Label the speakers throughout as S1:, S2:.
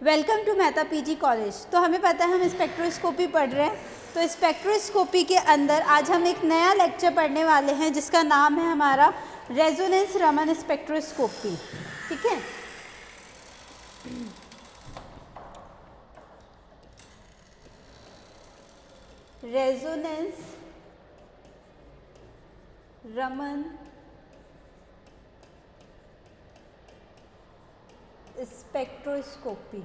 S1: Welcome to Mehta PG college. तो हमें पता है हम स्पेक्ट्रोस्कोपी पढ़ रहे हैं, तो स्पेक्ट्रोस्कोपी के अंदर आज हम एक नया लेक्चर पढ़ने वाले हैं जिसका नाम है हमारा रेजोनेंस रमन स्पेक्ट्रोस्कोपी। ठीक है, रेजोनेंस रमन स्पेक्ट्रोस्कोपी।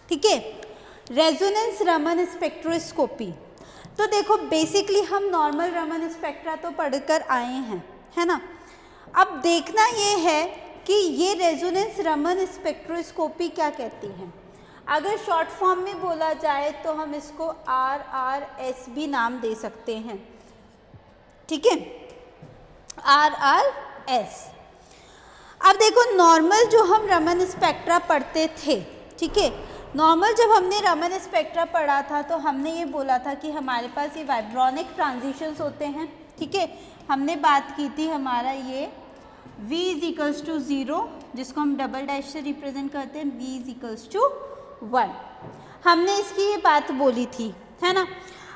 S1: ठीक है, रेजोनेंस रमन स्पेक्ट्रोस्कोपी। तो देखो बेसिकली हम नॉर्मल रमन स्पेक्ट्रा तो पढ़कर आए हैं, है ना। अब देखना ये है कि ये रेजोनेंस रमन स्पेक्ट्रोस्कोपी क्या कहती है। अगर शॉर्ट फॉर्म में बोला जाए तो हम इसको RRS भी नाम दे सकते हैं। ठीक है, RRS। अब देखो नॉर्मल जो हम रमन स्पेक्ट्रा पढ़ते थे, ठीक है, नॉर्मल जब हमने रमन स्पेक्ट्रा पढ़ा था तो हमने ये बोला था कि हमारे पास ये वाइब्रोनिक ट्रांजिशंस होते हैं। ठीक है, हमने बात की थी हमारा ये V इज 0 जिसको हम डबल डैश से रिप्रेजेंट करते हैं, V इज 1। हमने इसकी ये बात बोली थी, है ना।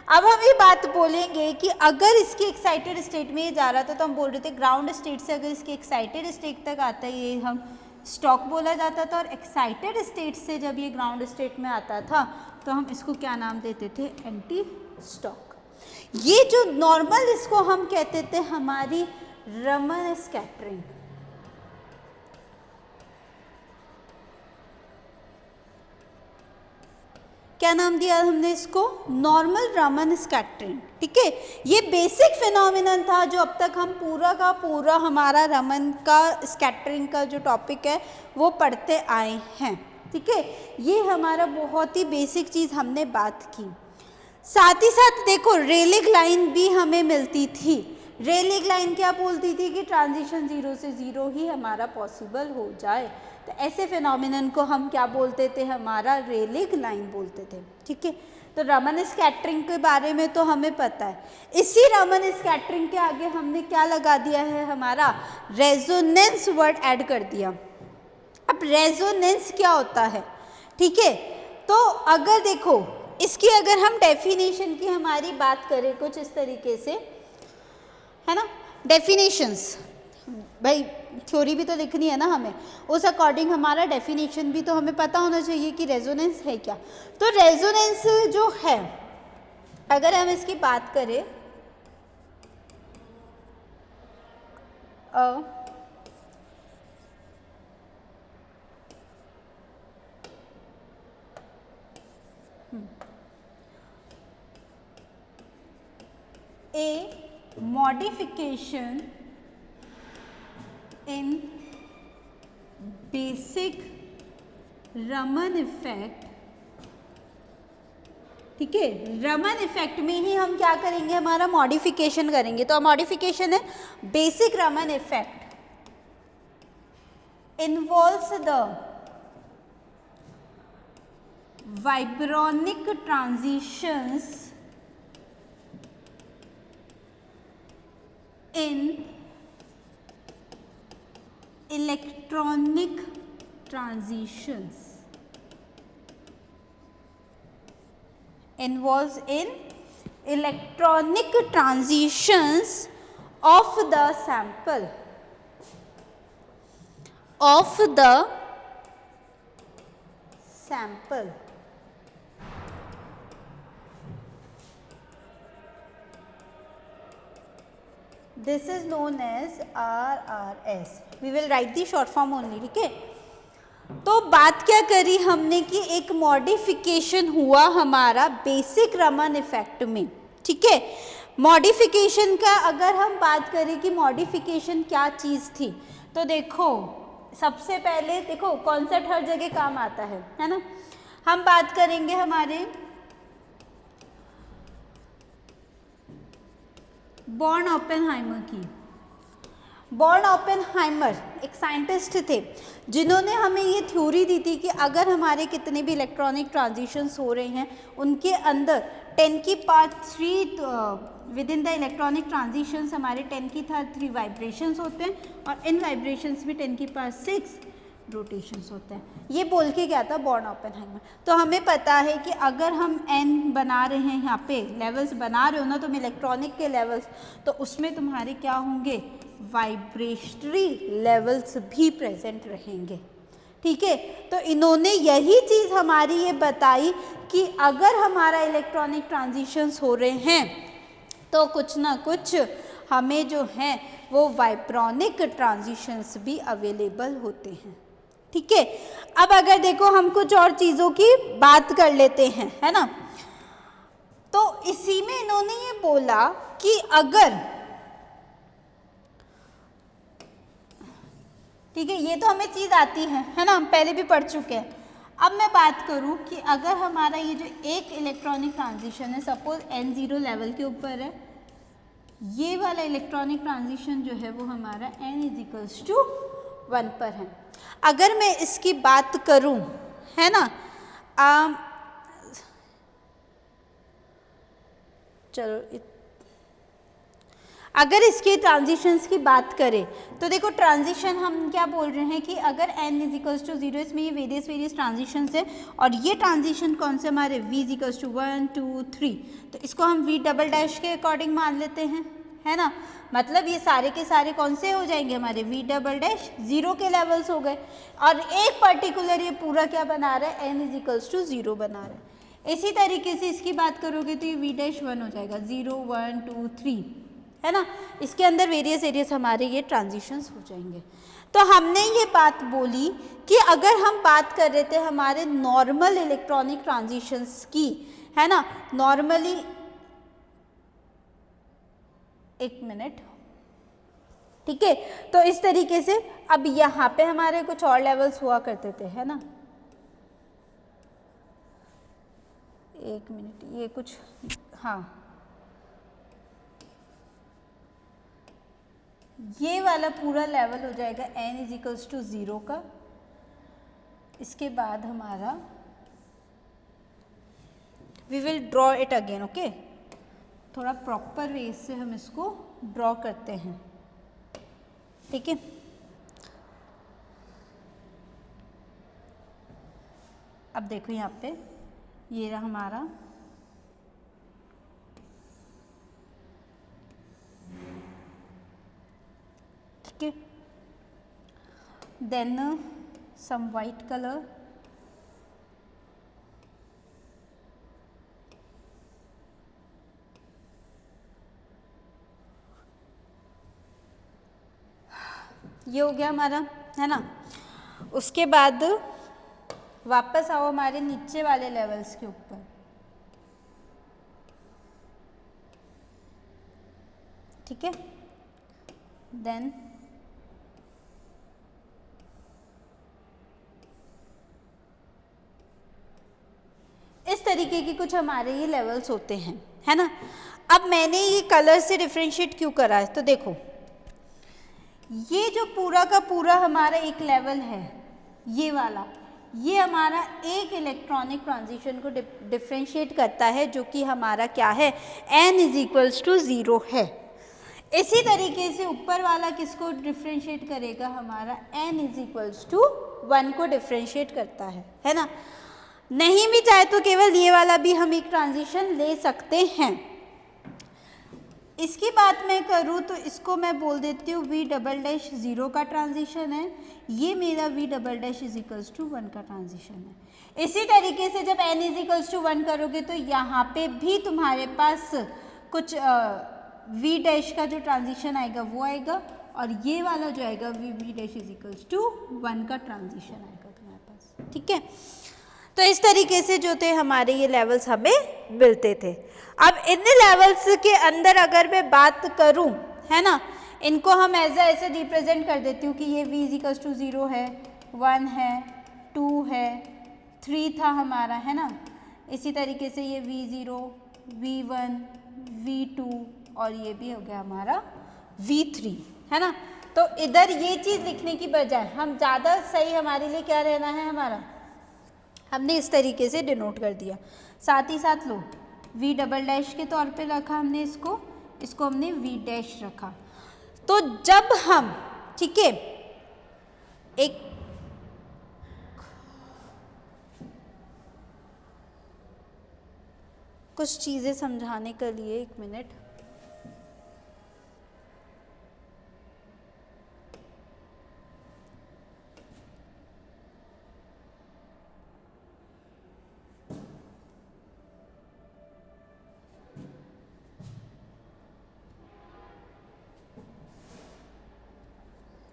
S1: अब हम ये बात बोलेंगे कि अगर इसकी एक्साइटेड स्टेट में ये जा रहा था तो हम बोल रहे थे ग्राउंड स्टेट से अगर इसकी एक्साइटेड स्टेट तक आता है ये हम स्टॉक बोला जाता था, और एक्साइटेड स्टेट से जब ये ग्राउंड स्टेट में आता था तो हम इसको क्या नाम देते थे, एंटी स्टॉक। ये जो नॉर्मल इसको हम कहते थे हमारी रमन स्कैटरिंग। क्या नाम दिया हमने इसको, नॉर्मल रमन स्कैटरिंग। ठीक है, ये बेसिक फिनोमिनन था जो अब तक हम पूरा का पूरा हमारा रमन का स्कैटरिंग का जो टॉपिक है वो पढ़ते आए हैं। ठीक है, ये हमारा बहुत ही बेसिक चीज़ हमने बात की। साथ ही साथ देखो रेलिक लाइन भी हमें मिलती थी। रेलिक लाइन क्या बोलती थी कि ट्रांजिशन 0 से 0 ही हमारा पॉसिबल हो जाए, तो ऐसे फिनोमिनन को हम क्या बोलते थे, हमारा रेलिक लाइन बोलते थे। ठीक है, तो रमन स्कैटरिंग के बारे में तो हमें पता है। इसी रमन स्कैटरिंग के आगे हमने क्या लगा दिया है, हमारा रेजोनेंस वर्ड ऐड कर दिया। अब रेजोनेंस क्या होता है, ठीक है, तो अगर देखो इसकी अगर हम डेफिनेशन की हमारी बात करें कुछ इस तरीके से, है ना, डेफिनेशंस, भाई थ्योरी भी तो लिखनी है ना हमें, उस अकॉर्डिंग हमारा डेफिनेशन भी तो हमें पता होना चाहिए कि रेजोनेंस है क्या। तो रेजोनेंस जो है अगर हम इसकी बात करें a modification in basic Raman effect. ठीक है, रमन इफेक्ट में ही हम क्या करेंगे, हमारा मॉडिफिकेशन करेंगे। तो मॉडिफिकेशन है basic Raman effect involves the vibronic transitions in electronic transitions, involves in electronic transitions of the sample, of the sample. This is known as RRS. We will write the short form only. ठीक है, तो बात क्या करी हमने कि एक modification हुआ हमारा बेसिक रमन इफेक्ट में। ठीक है, मॉडिफिकेशन का अगर हम बात करें कि मॉडिफिकेशन क्या चीज़ थी, तो देखो सबसे पहले देखो कॉन्सेप्ट हर जगह काम आता है ना। हम बात करेंगे हमारे बॉर्न ओपेनहाइमर की। बॉर्न ओपेनहाइमर एक साइंटिस्ट थे जिन्होंने हमें ये थ्योरी दी थी कि अगर हमारे कितने भी इलेक्ट्रॉनिक ट्रांजिशंस हो रहे हैं उनके अंदर 10⁻³ with in the electronic transitions हमारे 10⁻³ वाइब्रेशंस होते हैं, और इन वाइब्रेशंस में 10⁻⁶ रोटेशंस होते हैं। ये बोल के क्या था बॉर्न ओपेनहाइमर। तो हमें पता है कि अगर हम n बना रहे हैं, यहाँ पे लेवल्स बना रहे हो ना तुम इलेक्ट्रॉनिक के लेवल्स, तो उसमें तुम्हारे क्या होंगे, वाइब्रेटरी लेवल्स भी प्रेजेंट रहेंगे। ठीक है, तो इन्होंने यही चीज़ हमारी ये बताई कि अगर हमारा इलेक्ट्रॉनिक ट्रांजिशंस हो रहे हैं तो कुछ ना कुछ हमें जो है वो वाइब्रोनिक ट्रांजिशंस भी अवेलेबल होते हैं। ठीक है, अब अगर देखो हम कुछ और चीज़ों की बात कर लेते हैं, है ना। तो इसी में इन्होंने ये बोला कि अगर, ठीक है, ये तो हमें चीज़ आती है ना, हम पहले भी पढ़ चुके हैं। अब मैं बात करूं कि अगर हमारा ये जो एक इलेक्ट्रॉनिक ट्रांजिशन है, सपोज n0 लेवल के ऊपर है, ये वाला इलेक्ट्रॉनिक ट्रांजिशन जो है वो हमारा n = 1 पर है। अगर मैं इसकी बात करूं, है ना, चलो अगर इसके ट्रांजिशंस की बात करें तो देखो ट्रांजिशन हम क्या बोल रहे हैं कि अगर n = 0, इसमें ये वेरियस ट्रांजिशंस है और ये ट्रांजिशन कौन से हमारे v = 1 2 3, तो इसको हम v" के अकॉर्डिंग मान लेते हैं, है ना। मतलब ये सारे के सारे कौन से हो जाएंगे हमारे v" 0 के लेवल्स हो गए, और एक पर्टिकुलर ये पूरा क्या बना रहा है, n = 0 बना रहा है। इसी तरीके से इसकी बात करोगे तो ये v'1 हो जाएगा, 0 1 2 3, है ना। इसके अंदर वेरियस हमारे ये ट्रांजिशंस हो जाएंगे। तो हमने ये बात बोली कि अगर हम बात कर रहे थे हमारे नॉर्मल इलेक्ट्रॉनिक ट्रांजिशंस की, है ना, नॉर्मली, एक मिनट, ठीक है, तो इस तरीके से अब यहाँ पे हमारे कुछ और लेवल्स हुआ करते थे, है ना। एक मिनट, ये कुछ, हाँ, ये वाला पूरा लेवल हो जाएगा n = 0 का। इसके बाद हमारा we will draw it again, okay, थोड़ा प्रॉपर वे से हम इसको ड्रॉ करते हैं, ठीक है। अब देखो यहाँ पे ये रहा हमारा okay, then some white color, ये हो गया हमारा, है ना। उसके बाद वापस आओ हमारे नीचे वाले लेवल्स के ऊपर, ठीक है। देन इस तरीके की कुछ हमारे ये लेवल्स होते हैं, है ना। अब मैंने ये कलर से डिफरेंशिएट क्यों करा है, तो देखो ये जो पूरा का पूरा हमारा एक लेवल है, ये वाला, ये हमारा एक इलेक्ट्रॉनिक ट्रांजिशन को डिफरेंशिएट करता है, जो कि हमारा क्या है, n = 0 है। इसी तरीके से ऊपर वाला किसको डिफरेंशिएट करेगा, हमारा n = 1 को डिफरेंशिएट करता है ना। नहीं भी चाहे तो केवल ये वाला भी हम एक ट्रांजिशन ले सकते हैं। इसकी बात मैं करूँ तो इसको मैं बोल देती हूँ v" 0 का ट्रांजिशन है, ये मेरा v" = 1 का ट्रांजिशन है। इसी तरीके से जब n = 1 करोगे तो यहाँ पे भी तुम्हारे पास कुछ v' का जो ट्रांजिशन आएगा वो आएगा, और ये वाला जो आएगा v' = 1 का ट्रांजिशन आएगा तुम्हारे पास, ठीक है। तो इस तरीके से जो थे हमारे ये लेवल्स हमें मिलते थे। अब इन लेवल्स के अंदर अगर मैं बात करूं, है ना, इनको हम ऐसे रिप्रेजेंट कर देती हूँ कि ये v = 0 है, 1 है, 2 है, 3 था हमारा, है ना। इसी तरीके से ये v0, v1, v2 और ये भी हो गया हमारा v3, है ना। तो इधर ये चीज़ लिखने की बजाय हम ज़्यादा सही हमारे लिए क्या रहना है, हमारा हमने इस तरीके से डिनोट कर दिया। साथ ही साथ लो v" के तौर पे रखा हमने इसको हमने v' रखा। तो जब हम, ठीक है, एक कुछ चीज़ें समझाने के लिए, एक मिनट।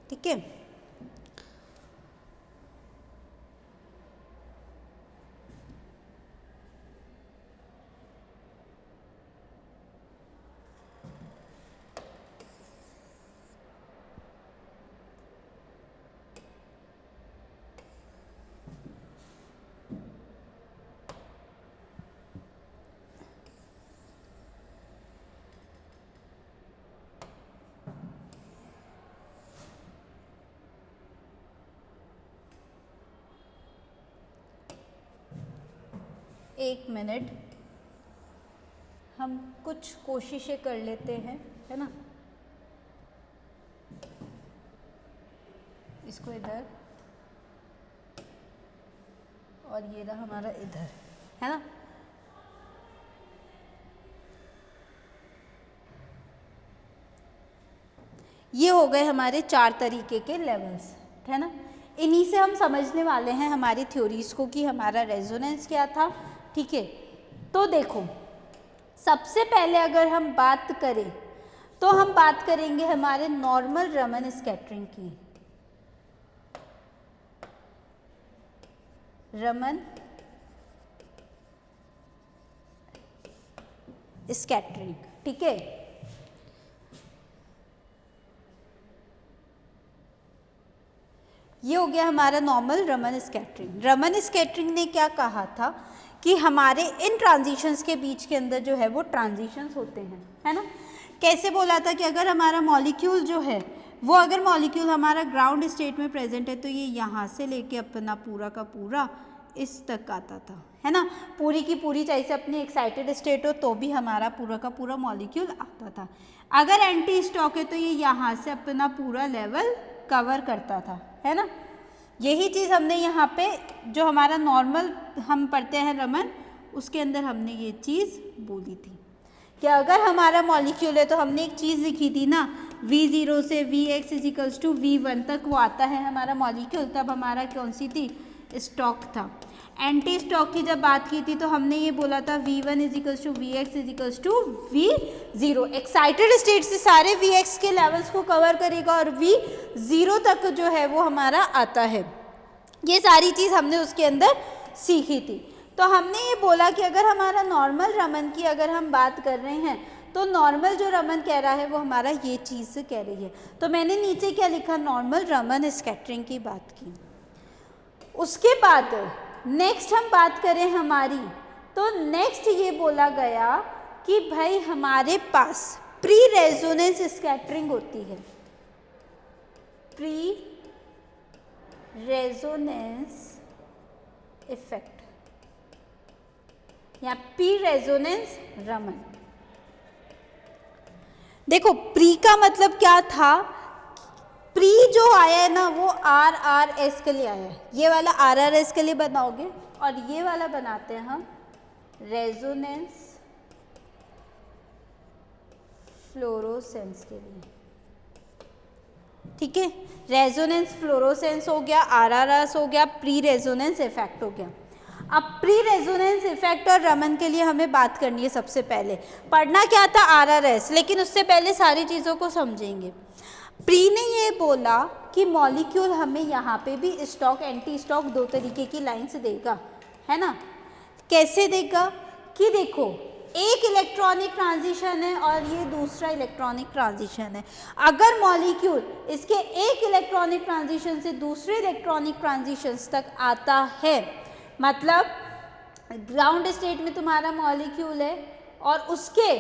S1: ठीक है, एक मिनट, हम कुछ कोशिशें कर लेते हैं, है ना। इसको इधर और ये रहा हमारा इधर, है ना। ये हो गए हमारे 4 तरीके के लेवल्स, है ना। इन्हीं से हम समझने वाले हैं हमारी थ्योरीज को कि हमारा रेजोनेंस क्या था। ठीक है, तो देखो, सबसे पहले अगर हम बात करें तो हम बात करेंगे हमारे नॉर्मल रमन स्कैटरिंग की। रमन स्कैटरिंग, ठीक है। ये हो गया हमारा normal Raman scattering. Raman scattering ने क्या कहा था कि हमारे इन ट्रांजिशंस के बीच के अंदर जो है वो ट्रांजिशंस होते हैं, है ना। कैसे बोला था कि अगर हमारा मॉलिक्यूल जो है वो, अगर मॉलिक्यूल हमारा ग्राउंड स्टेट में प्रेजेंट है तो ये यहाँ से लेके अपना पूरा का पूरा इस तक आता था, है ना। पूरी की पूरी चाहे से अपनी एक्साइटेड स्टेट हो तो भी हमारा पूरा का पूरा मॉलिक्यूल आता था। अगर एंटी स्टॉक है तो ये यहाँ से अपना पूरा लेवल कवर करता था, है ना। यही चीज़ हमने यहाँ पे जो हमारा नॉर्मल हम पढ़ते हैं रमन, उसके अंदर हमने ये चीज़ बोली थी कि अगर हमारा मॉलिक्यूल है तो हमने एक चीज़ लिखी थी ना, V0 से Vx इजिकल्स टू V1 तक वो आता है हमारा मॉलिक्यूल, तब हमारा कौन सी थी, स्टॉक था। एंटी स्टॉक की जब बात की थी तो हमने ये बोला था V1 equals to Vx equals to V0। Excited state से सारे Vx के लेवल्स को कवर करेगा और V0 तक जो है वो हमारा आता है। ये सारी चीज़ हमने उसके अंदर सीखी थी। तो हमने ये बोला कि अगर हमारा नॉर्मल रमन की अगर हम बात कर रहे हैं तो नॉर्मल जो रमन कह रहा है वो हमारा ये चीज़ कह रही है। तो मैंने नीचे क्या लिखा, नॉर्मल रमन स्कैटरिंग की बात की। उसके बाद नेक्स्ट हम बात करें हमारी, तो नेक्स्ट ये बोला गया कि भाई हमारे पास प्री रेजोनेंस स्कैटरिंग होती है। प्री रेजोनेंस इफेक्ट या प्री रेजोनेंस रमन। देखो, प्री का मतलब क्या था, प्री जो आया है ना वो RRS के लिए आया है। ये वाला RRS के लिए बनाओगे और ये वाला बनाते हैं हम रेजोनेंस फ्लोरोसेंस के लिए। ठीक है, रेजोनेंस फ्लोरोसेंस हो गया, RRS हो गया, प्री रेजोनेंस इफेक्ट हो गया। अब प्री रेजोनेंस इफेक्ट और रमन के लिए हमें बात करनी है। सबसे पहले पढ़ना क्या था, RRS, लेकिन उससे पहले सारी चीज़ों को समझेंगे। प्री ने ये बोला कि मॉलिक्यूल हमें यहाँ पे भी स्टॉक एंटी स्टॉक 2 तरीके की लाइंस देगा, है ना। कैसे देगा कि देखो, एक इलेक्ट्रॉनिक ट्रांजिशन है और ये दूसरा इलेक्ट्रॉनिक ट्रांजिशन है। अगर मॉलिक्यूल इसके एक इलेक्ट्रॉनिक ट्रांजिशन से दूसरे इलेक्ट्रॉनिक ट्रांजिशंस तक आता है, मतलब ग्राउंड स्टेट में तुम्हारा मॉलिक्यूल है और उसके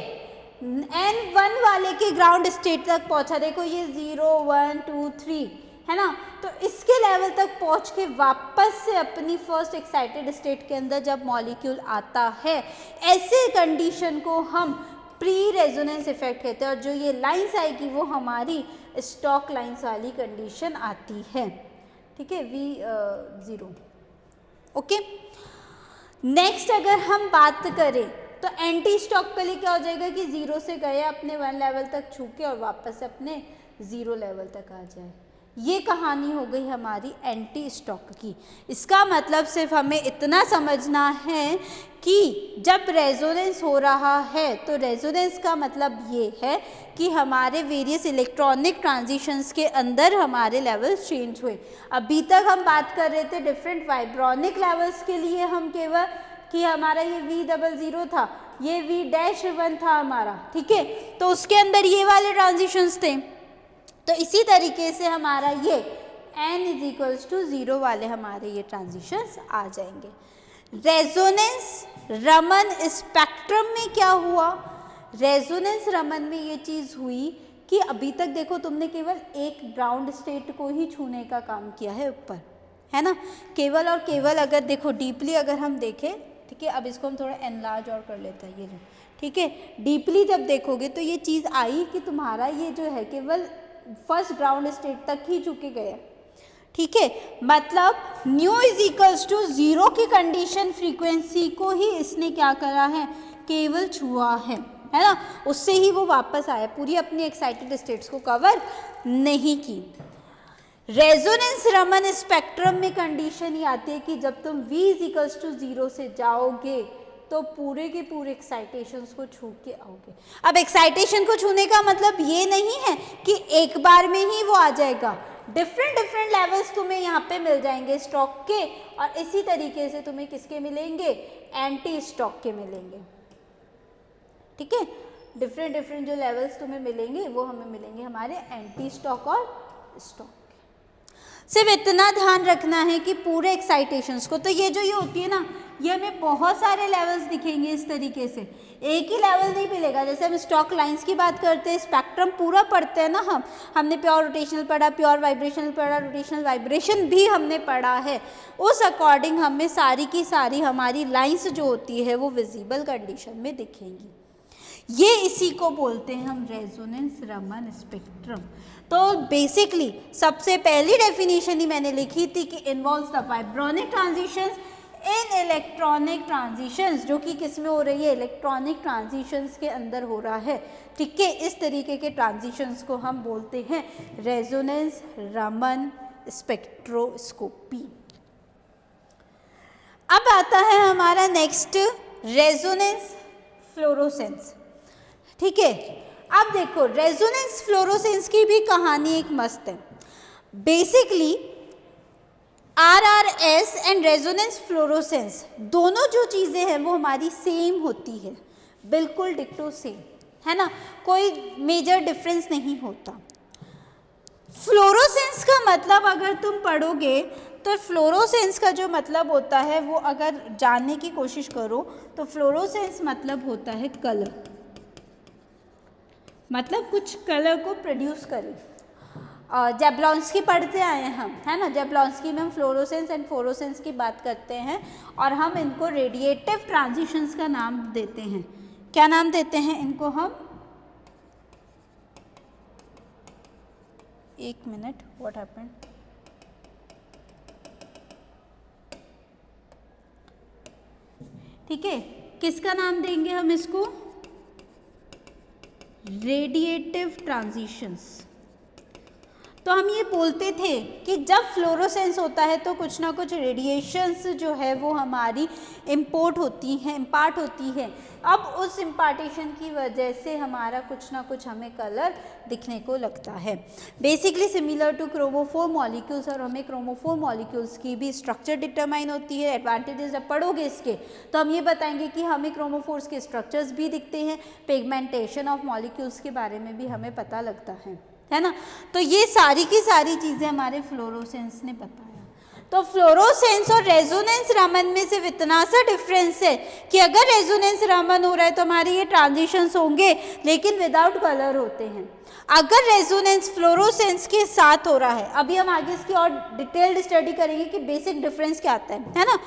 S1: N1 वाले के ग्राउंड स्टेट तक पहुंचा, देखो ये 0 1 2 3 है ना, तो इसके लेवल तक पहुंच के वापस से अपनी फर्स्ट एक्साइटेड स्टेट के अंदर जब मॉलिक्यूल आता है, ऐसे कंडीशन को हम प्री रेजोनेंस इफेक्ट कहते हैं। और जो ये लाइंस आएगी वो हमारी स्टॉक लाइंस वाली कंडीशन आती है। ठीक है, V0। ओके, नेक्स्ट अगर हम बात करें तो एंटी स्टॉक के लिए क्या हो जाएगा कि 0 से गए अपने 1 लेवल तक छू के और वापस अपने 0 लेवल तक आ जाए। ये कहानी हो गई हमारी एंटी स्टॉक की। इसका मतलब सिर्फ हमें इतना समझना है कि जब रेजोनेंस हो रहा है तो रेजोनेंस का मतलब ये है कि हमारे वेरियस इलेक्ट्रॉनिक ट्रांजिशंस के अंदर हमारे लेवल्स चेंज हुए। अभी तक हम बात कर रहे थे डिफरेंट वाइब्रोनिक लेवल्स के लिए, हम केवल कि हमारा ये V00 था, ये V-1 था हमारा, ठीक है, तो उसके अंदर ये वाले ट्रांजिशंस थे। तो इसी तरीके से हमारा ये n=0 वाले हमारे ये ट्रांजिशंस आ जाएंगे। रेजोनेंस रमन स्पेक्ट्रम में क्या हुआ? रेजोनेंस रमन में ये चीज़ हुई कि अभी तक देखो तुमने केवल एक ग्राउंड स्टेट को ही छूने का काम किया है ऊपर, है ना, केवल और केवल। अगर देखो डीपली अगर हम देखें, ठीक है, अब इसको हम थोड़ा एनलार्ज और कर लेते हैं, ये लो, ठीक है, डीपली जब देखोगे तो ये चीज़ आई कि तुम्हारा ये जो है केवल फर्स्ट ग्राउंड स्टेट तक ही चुके गए, ठीक है, मतलब ν=0 की कंडीशन फ्रीक्वेंसी को ही इसने क्या करा है, केवल छुआ है ना, उससे ही वो वापस आया, पूरी अपनी एक्साइटेड स्टेट्स को कवर नहीं की। रेजोनेंस रमन स्पेक्ट्रम में कंडीशन ही आती है कि जब तुम V=0 से जाओगे तो पूरे के पूरे एक्साइटेशंस को छू के आओगे। अब एक्साइटेशन को छूने का मतलब ये नहीं है कि एक बार में ही वो आ जाएगा, डिफरेंट लेवल्स तुम्हें यहाँ पे मिल जाएंगे स्टॉक के, और इसी तरीके से तुम्हें किसके मिलेंगे, एंटी स्टॉक के मिलेंगे, ठीक है, डिफरेंट जो लेवल्स तुम्हें मिलेंगे वो हमें मिलेंगे हमारे एंटी स्टॉक और स्टॉक। सिर्फ इतना ध्यान रखना है कि पूरे एक्साइटेशंस को, तो ये जो ये होती है ना, ये हमें बहुत सारे लेवल्स दिखेंगे इस तरीके से, एक ही लेवल नहीं मिलेगा। जैसे हम स्टॉक लाइंस की बात करते हैं, स्पेक्ट्रम पूरा पढ़ते हैं ना हमने प्योर रोटेशनल पढ़ा, प्योर वाइब्रेशनल पढ़ा, रोटेशनल वाइब्रेशन भी हमने पढ़ा है, उस अकॉर्डिंग हमें सारी की सारी हमारी लाइंस जो होती है वो विजिबल कंडीशन में दिखेंगी। ये इसी को बोलते हैं हम रेजोनेंस रमन स्पेक्ट्रम। तो बेसिकली सबसे पहली डेफिनेशन ही मैंने लिखी थी कि involves the vibronic transitions in electronic transitions, जो कि किस में हो रही है, इलेक्ट्रॉनिक ट्रांजिशंस के अंदर हो रहा है, ठीक है, इस तरीके के ट्रांजिशंस को हम बोलते हैं रेजोनेंस रमन स्पेक्ट्रोस्कोपी। अब आता है हमारा नेक्स्ट रेजोनेंस फ्लोरोसेंस, ठीक है। अब देखो रेजोनेंस फ्लोरोसेंस की भी कहानी एक मस्त है। Basically RRS and resonance fluorescence दोनों जो चीज़ें हैं वो हमारी सेम होती है, बिल्कुल डिक्टो सेम, है ना, कोई मेजर डिफरेंस नहीं होता। फ्लोरोसेंस का मतलब अगर तुम पढ़ोगे तो फ्लोरोसेंस का जो मतलब होता है वो अगर जानने की कोशिश करो तो फ्लोरोसेंस मतलब होता है कलर, मतलब कुछ कलर को प्रोड्यूस करें। जैब्लॉन्स्की पढ़ते आए हैं हम, है ना, जैब्लॉन्स्की में हम फ्लोरोसेंस एंड फ्लोरोसेंस की बात करते हैं और हम इनको रेडिएटिव ट्रांजिशंस का नाम देते हैं। क्या नाम देते हैं इनको हम? एक मिनट, व्हाट हैपेंड? ठीक है, किसका नाम देंगे हम इसको? Radiative transitions. तो हम ये बोलते थे कि जब फ्लोरोसेंस होता है तो कुछ ना कुछ रेडिएशंस जो है वो हमारी इम्पार्ट होती है। अब उस इम्पार्टेशन की वजह से हमारा कुछ ना कुछ हमें कलर दिखने को लगता है। Basically similar to chromophore molecules, और हमें क्रोमोफोर मॉलिक्यूल्स की भी स्ट्रक्चर डिटरमाइन होती है। एडवांटेजेस जब पढ़ोगे इसके तो हम ये बताएंगे कि हमें क्रोमोफोर्स के स्ट्रक्चर्स भी दिखते हैं, पिगमेंटेशन ऑफ मॉलिक्यूल्स के बारे में भी हमें पता लगता है ना। तो ये सारी की सारी चीज़ें हमारे फ्लोरोसेंस ने बताया। तो फ्लोरोसेंस और रेजोनेंस रमन में सिर्फ इतना सा डिफरेंस है कि अगर रेजोनेंस रमन हो रहा है तो हमारे ये ट्रांजिशंस होंगे लेकिन विदाउट कलर होते हैं। अगर रेजोनेंस फ्लोरोसेंस के साथ हो रहा है, अभी हम आगे इसकी और डिटेल्ड स्टडी करेंगे कि बेसिक डिफरेंस क्या आता है ना।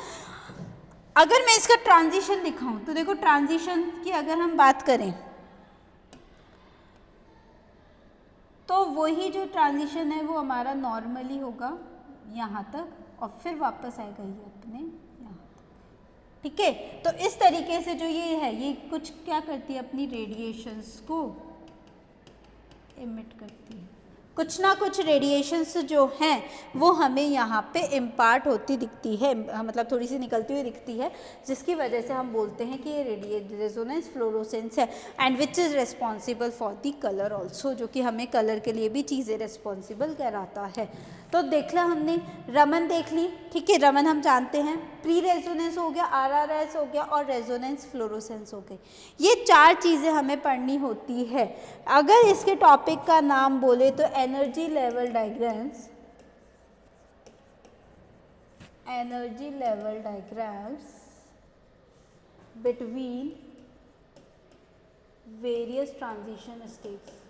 S1: अगर मैं इसका ट्रांजिशन दिखाऊं तो देखो, ट्रांजिशन की अगर हम बात करें तो वही जो ट्रांजिशन है वो हमारा नॉर्मली होगा यहाँ तक और फिर वापस आएगा ये अपने यहाँ तक, ठीक है। तो इस तरीके से जो ये है, ये कुछ क्या करती है, अपनी रेडिएशंस को इमिट करती है, कुछ ना कुछ रेडिएशंस जो हैं वो हमें यहाँ पे इम्पार्ट होती दिखती है, मतलब थोड़ी सी निकलती हुई दिखती है, जिसकी वजह से हम बोलते हैं कि ये रेजोनेंस फ्लोरोसेंस है, and which is responsible for the colour also, जो कि हमें कलर के लिए भी चीज़ें रिस्पॉन्सिबल कराता है। तो देख ला हमने, रमन देख ली, ठीक है। रमन हम जानते हैं, प्री रेजोनेंस हो गया, आरआरएस हो गया, और रेजोनेंस फ्लोरोसेंस हो गई। ये 4 चीज़ें हमें पढ़नी होती है। अगर इसके टॉपिक का नाम बोले तो energy level diagrams, energy level diagrams between various transition states.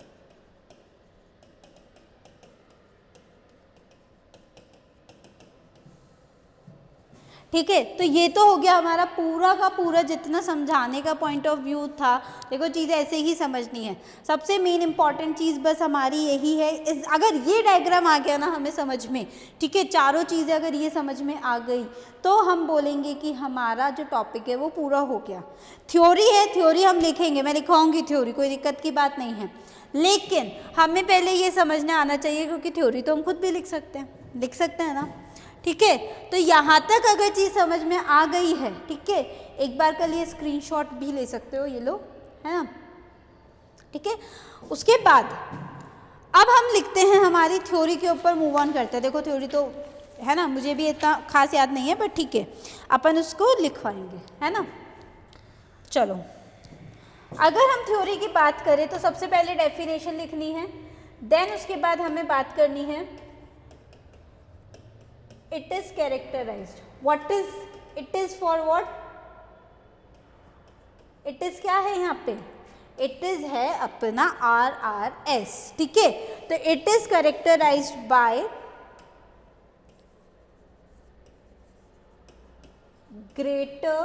S1: ठीक है। तो ये तो हो गया हमारा पूरा का पूरा जितना समझाने का पॉइंट ऑफ व्यू था। देखो चीज़ ऐसे ही समझनी है, सबसे मेन इंपॉर्टेंट चीज़ बस हमारी यही है। अगर ये डायग्राम आ गया ना हमें समझ में, ठीक है, चारों चीज़ें अगर ये समझ में आ गई तो हम बोलेंगे कि हमारा जो टॉपिक है वो पूरा हो गया। थ्योरी है, थ्योरी हम लिखेंगे, मैं लिखवाऊंगी थ्योरी, कोई दिक्कत की बात नहीं है, लेकिन हमें पहले ये समझने आना चाहिए, क्योंकि थ्योरी तो हम खुद भी लिख सकते हैं ना, ठीक है। तो यहाँ तक अगर चीज़ समझ में आ गई है, ठीक है, एक बार के लिए स्क्रीनशॉट भी ले सकते हो, ये लो, है ना, ठीक है। उसके बाद अब हम लिखते हैं हमारी थ्योरी के ऊपर, मूव ऑन करते हैं। देखो थ्योरी तो है ना, मुझे भी इतना खास याद नहीं है, बट ठीक है, अपन उसको लिखवाएंगे, है ना। चलो, अगर हम थ्योरी की बात करें तो सबसे पहले डेफिनेशन लिखनी है, देन उसके बाद हमें बात करनी है it is characterized, what is it is for what, it is क्या है यहाँ पे, it is है अपना RRS, ठीक है। तो it is characterized by greater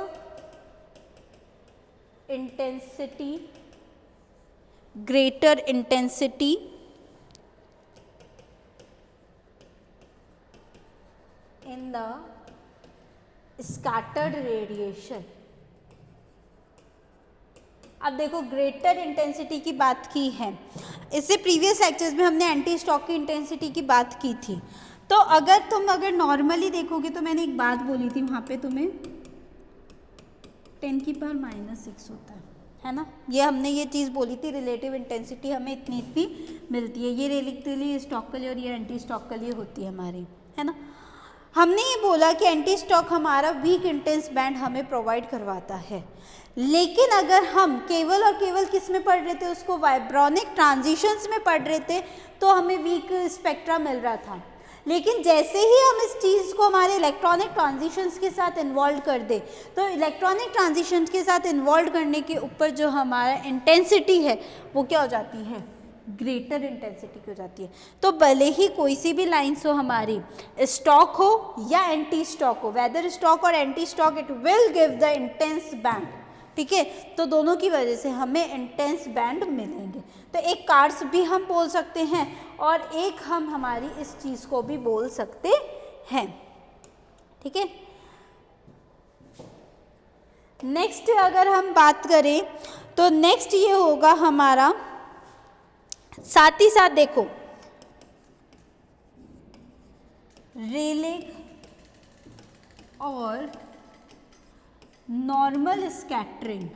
S1: intensity, greater intensity in the scattered radiation। अब देखो ग्रेटर इंटेंसिटी की बात की है, इससे प्रीवियस लेक्चर्स में हमने एंटी स्टॉक की इंटेंसिटी की बात की थी। तो अगर नॉर्मली देखोगे तो मैंने एक बात बोली थी वहाँ पे, तुम्हें 10⁻⁻⁶ होता है ना, ये हमने ये चीज़ बोली थी, रिलेटिव इंटेंसिटी हमें इतनी इतनी मिलती है, ये रेलिक के लिए, स्टॉक के लिए, और ये एंटी स्टॉक के लिए होती है हमारी, है ना। हमने ये बोला कि एंटी स्टॉक हमारा वीक इंटेंस बैंड हमें प्रोवाइड करवाता है, लेकिन अगर हम केवल और केवल किस में पढ़ रहे थे, उसको वाइब्रोनिक ट्रांजिशंस में पढ़ रहे थे, तो हमें वीक स्पेक्ट्रा मिल रहा था। लेकिन जैसे ही हम इस चीज़ को हमारे इलेक्ट्रॉनिक ट्रांजिशंस के साथ इन्वॉल्व कर दे, तो इलेक्ट्रॉनिक ट्रांजिशंस के साथ इन्वॉल्व करने के ऊपर जो हमारा इंटेंसिटी है वो क्या हो जाती है, ग्रेटर इंटेंसिटी की हो जाती है। तो भले ही कोई सी भी लाइन्स हो हमारी, स्टॉक हो या एंटी स्टॉक हो, वेदर स्टॉक और anti stock, it will give the intense band, ठीक है। तो दोनों की वजह से हमें इंटेंस बैंड मिलेंगे। तो एक कार्ड्स भी हम बोल सकते हैं और एक हम हमारी इस चीज़ को भी बोल सकते हैं, ठीक है। नेक्स्ट अगर हम बात करें तो नेक्स्ट ये होगा हमारा, साथ ही साथ देखो रेलिक और नॉर्मल स्कैटरिंग।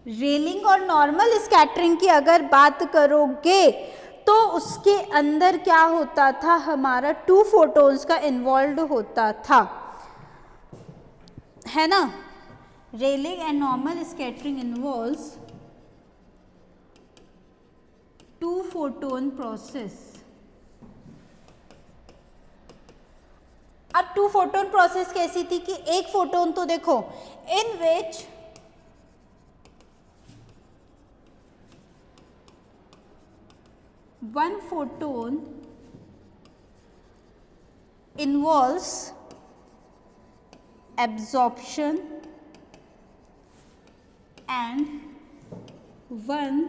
S1: रेलिंग और नॉर्मल स्कैटरिंग की अगर बात करोगे तो उसके अंदर क्या होता था, हमारा 2 फोटॉन्स का इन्वॉल्व होता था, है ना। Railing and normal scattering involves 2 photon process. अब 2 फोटोन प्रोसेस कैसी थी कि एक फोटोन तो देखो, इन विच one photon involves absorption and one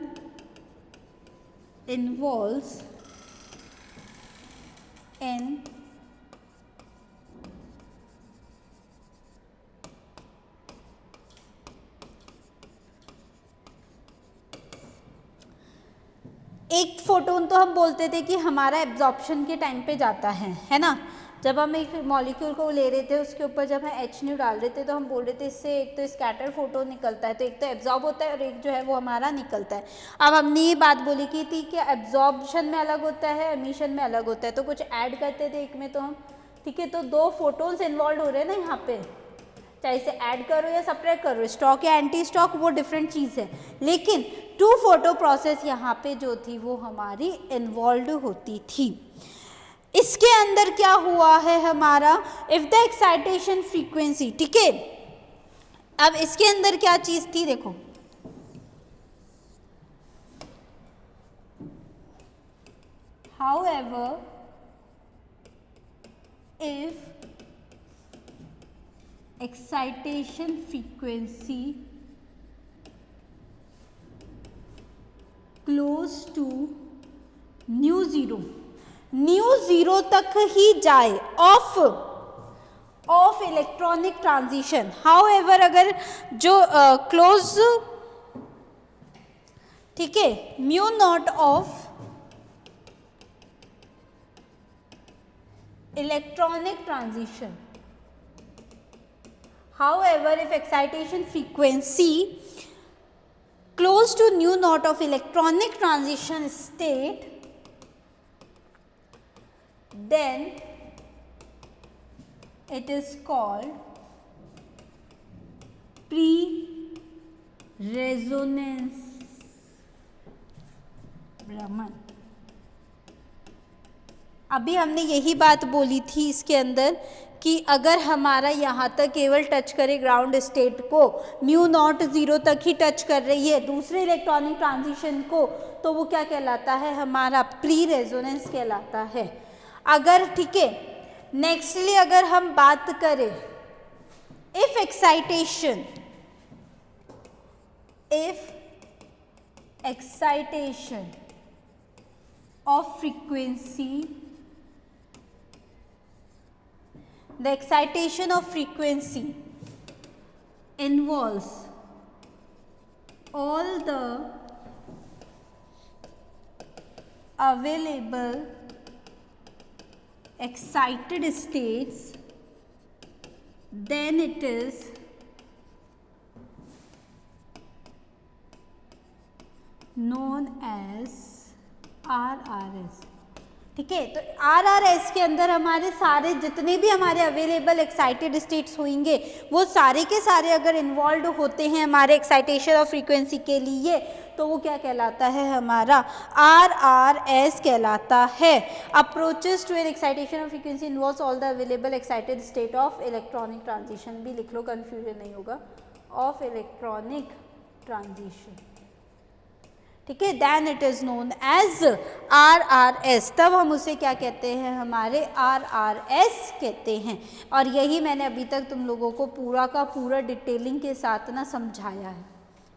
S1: involves in एक फोटोन तो हम बोलते थे कि हमारा एब्जॉर्प्शन के टाइम पे जाता है ना, जब हम एक मॉलिक्यूल को ले रहे थे उसके ऊपर जब हम H न्यू डाल रहे थे तो हम बोल रहे थे इससे एक तो स्कैटर फोटोन निकलता है, तो एक तो एब्जॉर्ब होता है और एक जो है वो हमारा निकलता है। अब हमने ये बात बोली की थी कि एब्जॉर्प्शन में अलग होता है, एमिशन में अलग होता है, तो कुछ ऐड करते थे एक में तो हम, ठीक है, तो 2 फोटोन्स इन्वॉल्व हो रहे हैं ना यहाँ पे, चाहे इसे ऐड करो या सब्ट्रैक्ट करो, स्टॉक या एंटी स्टॉक वो डिफरेंट चीज़ है, लेकिन 2 फोटो प्रोसेस यहाँ पे जो थी वो हमारी इन्वॉल्व होती थी। इसके अंदर क्या हुआ है हमारा, इफ द एक्साइटेशन फ्रीक्वेंसी, ठीक है, अब इसके अंदर क्या चीज थी देखो, however if excitation frequency close to new zero तक ही जाए ऑफ इलेक्ट्रॉनिक ट्रांजिशन, हाउएवर अगर जो क्लोज, ठीक है, mu naught of electronic transition, however if excitation frequency close to nu naught of electronic transition state, then it is called pre-resonance भ्रमण। अभी हमने यही बात बोली थी इसके अंदर कि अगर हमारा यहाँ तक केवल टच करे ग्राउंड स्टेट को, म्यू नॉट ज़ीरो तक ही टच कर रही है दूसरे इलेक्ट्रॉनिक ट्रांजिशन को, तो वो क्या कहलाता है, हमारा प्री रेजोनेंस कहलाता है। अगर, ठीक है, नेक्स्टली अगर हम बात करें if excitation of frequency, the excitation of frequency involves all the available excited states, then it is known as RRS। ठीक है, तो RRS के अंदर हमारे सारे जितने भी हमारे अवेलेबल एक्साइटेड स्टेट्स होंगे वो सारे के सारे अगर इन्वॉल्व होते हैं हमारे एक्साइटेशन ऑफ फ्रीक्वेंसी के लिए, तो वो क्या कहलाता है, हमारा RRS कहलाता है। Approaches to an excitation of frequency involves all the available excited state of electronic transition, भी लिख लो, कन्फ्यूजन नहीं होगा, ऑफ इलेक्ट्रॉनिक ट्रांजिशन, ठीक है, then it is known as RRS। तब हम उसे क्या कहते हैं, हमारे RRS कहते हैं। और यही मैंने अभी तक तुम लोगों को पूरा का पूरा डिटेलिंग के साथ ना समझाया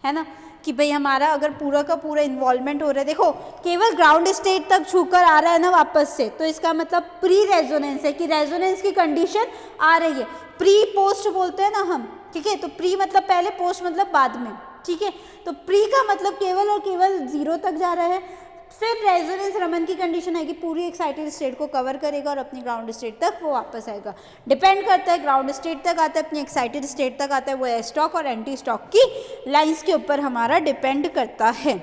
S1: है ना, कि भाई हमारा अगर पूरा का पूरा इन्वॉल्वमेंट हो रहा है, देखो केवल ग्राउंड स्टेट तक छूकर आ रहा है ना वापस से, तो इसका मतलब प्री रेजोनेंस है कि रेजोनेंस की कंडीशन आ रही है। प्री पोस्ट बोलते हैं ना हम, ठीक है, तो प्री मतलब पहले, पोस्ट मतलब बाद में, ठीक है, तो प्री का मतलब केवल और केवल ज़ीरो तक जा रहा है, फिर रेजोनेंस रमन की कंडीशन है कि पूरी एक्साइटेड स्टेट को कवर करेगा और अपनी ग्राउंड स्टेट तक वो वापस आएगा। डिपेंड करता है ग्राउंड स्टेट तक आता है, अपनी एक्साइटेड स्टेट तक आता है, वो स्टॉक और एंटी स्टॉक की लाइंस के ऊपर हमारा डिपेंड करता है।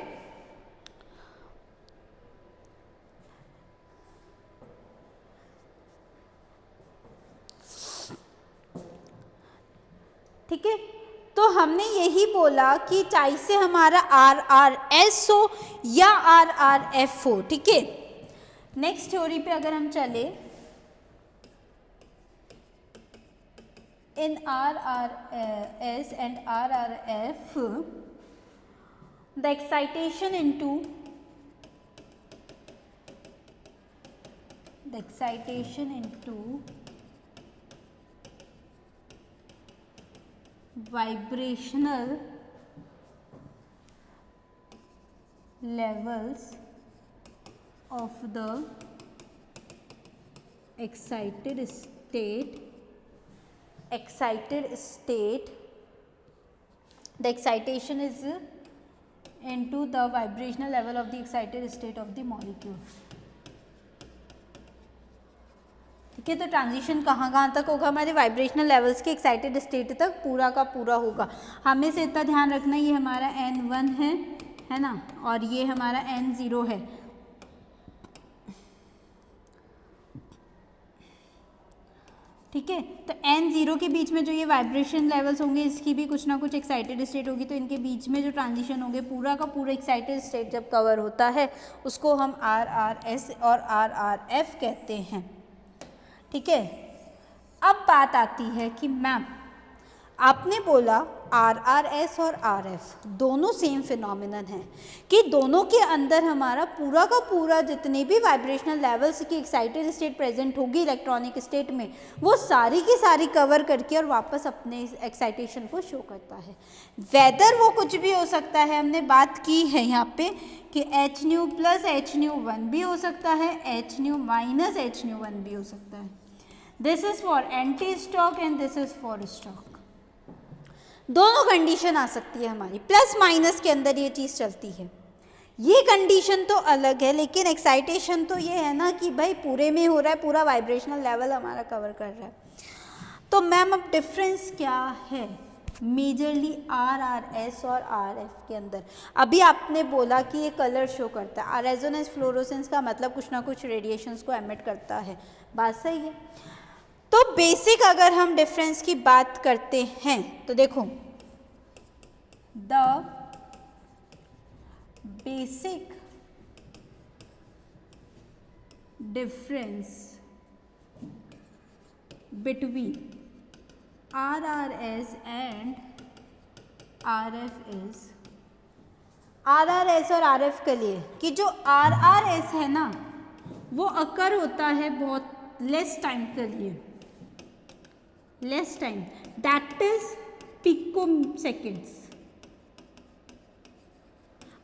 S1: ठीक है, तो हमने यही बोला कि चाहे से हमारा RRS हो या RRF हो, ठीक है। नेक्स्ट थ्योरी पे अगर हम चले, इन RRS and RRF the excitation into vibrational levels of the excited state, the excitation is into the vibrational level of the excited state of the molecule. ठीक है, तो ट्रांजिशन कहाँ कहाँ तक होगा, हमारे वाइब्रेशनल लेवल्स के एक्साइटेड स्टेट तक पूरा का पूरा होगा. हमें से इतना ध्यान रखना, ये हमारा N1 है ना, और ये हमारा N0 है. ठीक है, तो N0 के बीच में जो ये वाइब्रेशन लेवल्स होंगे, इसकी भी कुछ ना कुछ एक्साइटेड स्टेट होगी, तो इनके बीच में जो ट्रांजिशन होंगे, पूरा का पूरा एक्साइटेड स्टेट जब कवर होता है, उसको हम RRS और RRF कहते हैं. ठीक है, अब बात आती है कि मैम आपने बोला RRS और RF दोनों सेम फिनोमिनन है, कि दोनों के अंदर हमारा पूरा का पूरा जितने भी वाइब्रेशनल लेवल्स की एक्साइटेड स्टेट प्रेजेंट होगी इलेक्ट्रॉनिक स्टेट में, वो सारी की सारी कवर करके और वापस अपने एक्साइटेशन को शो करता है. वेदर वो कुछ भी हो सकता है, हमने बात की है यहाँ पे कि Hν प्लस Hν1 भी हो सकता है, Hν माइनस Hν1 भी हो सकता है. This is for anti stock and this is for stock. दोनों कंडीशन आ सकती है हमारी, प्लस माइनस के अंदर ये चीज़ चलती है. ये कंडीशन तो अलग है, लेकिन एक्साइटेशन तो ये है ना कि भाई पूरे में हो रहा है, पूरा वाइब्रेशनल लेवल हमारा कवर कर रहा है. तो मैम अब डिफरेंस क्या है मेजरली RRS और RF के अंदर? अभी आपने बोला कि ये कलर शो करता है, रेजोनेंस फ्लोरोसेंस का मतलब कुछ ना कुछ रेडिएशंस को एमिट करता है. बात सही है. तो बेसिक अगर हम डिफरेंस की बात करते हैं तो देखो, the basic difference between RRS and RF is, RRS और RF के लिए कि जो RRS है ना, वो अकर होता है बहुत लेस टाइम के लिए, less time, that is pico seconds.